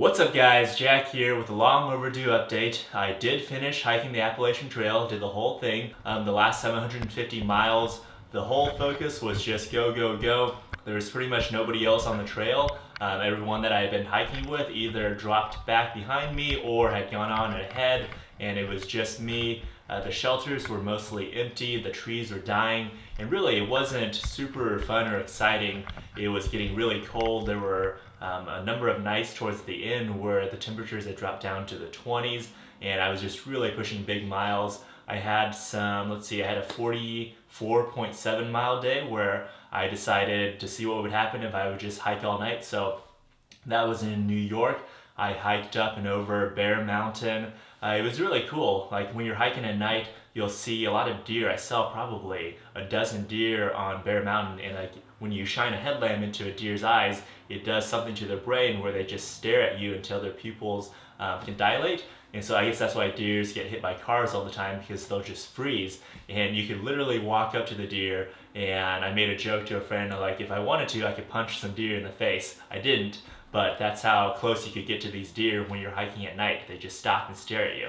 What's up guys, Jack here with a long overdue update. I did finish hiking the Appalachian Trail, did the whole thing, the last 750 miles. The whole focus was just go, go, go. There was pretty much nobody else on the trail. Everyone that I had been hiking with either dropped back behind me or had gone on ahead, and it was just me. The shelters were mostly empty, the trees were dying, and really it wasn't super fun or exciting. It was getting really cold. There were a number of nights towards the end where the temperatures had dropped down to the 20s, and I was just really pushing big miles. I had I had a 44.7 mile day where I decided to see what would happen if I would just hike all night. So that was in New York. I hiked up and over Bear Mountain. It was really cool. Like when you're hiking at night, you'll see a lot of deer. I saw probably a dozen deer on Bear Mountain, and like when you shine a headlamp into a deer's eyes, it does something to their brain where they just stare at you until their pupils can dilate. And so I guess that's why deers get hit by cars all the time, because they'll just freeze. And you could literally walk up to the deer, and I made a joke to a friend, like if I wanted to, I could punch some deer in the face. I didn't, but that's how close you could get to these deer when you're hiking at night. They just stop and stare at you.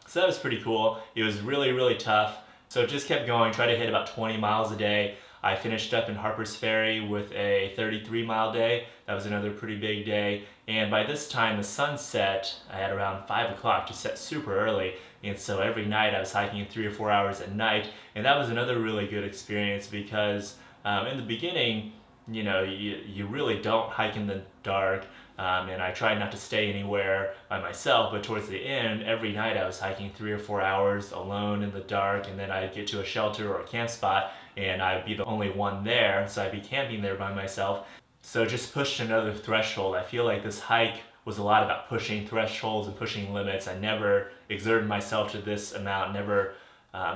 So that was pretty cool. It was really, really tough. So it just kept going, tried to hit about 20 miles a day. I finished up in Harper's Ferry with a 33-mile day. That was another pretty big day. And by this time, the sun set at around 5 o'clock, just set super early. And so every night I was hiking 3 or 4 hours at night. And that was another really good experience because in the beginning, you know, you really don't hike in the dark. And I tried not to stay anywhere by myself, but towards the end, every night I was hiking 3 or 4 hours alone in the dark, and then I'd get to a shelter or a camp spot, and I'd be the only one there, so I'd be camping there by myself. So it just pushed another threshold. I feel like this hike was a lot about pushing thresholds and pushing limits. I never exerted myself to this amount, never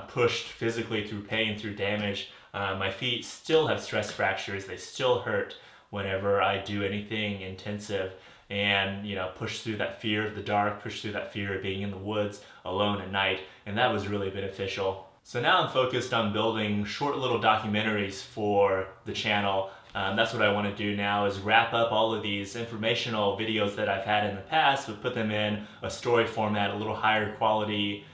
pushed physically through pain, through damage. My feet still have stress fractures. They still hurt whenever I do anything intensive, and push through that fear of the dark, push through that fear of being in the woods alone at night, and that was really beneficial. So now I'm focused on building short little documentaries for the channel. That's what I want to do now, is wrap up all of these informational videos that I've had in the past, but put them in a story format, a little higher quality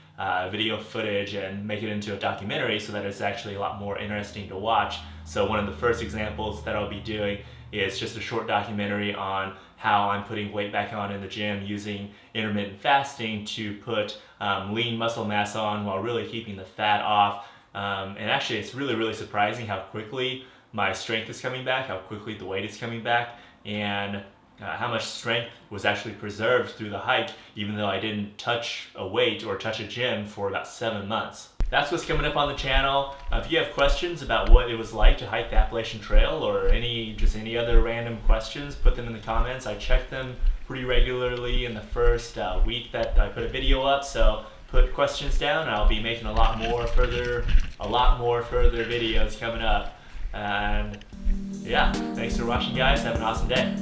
video footage, and make it into a documentary so that it's actually a lot more interesting to watch. So one of the first examples that I'll be doing is just a short documentary on how I'm putting weight back on in the gym using intermittent fasting to put lean muscle mass on while really keeping the fat off. And actually it's really, really surprising how quickly my strength is coming back, how quickly the weight is coming back, and how much strength was actually preserved through the hike, even though I didn't touch a weight or touch a gym for about 7 months. That's what's coming up on the channel. If you have questions about what it was like to hike the Appalachian Trail, or any other random questions, put them in the comments. I check them pretty regularly in the first week that I put a video up, so put questions down. I'll be making a lot more further videos coming up. And yeah, thanks for watching guys. Have an awesome day.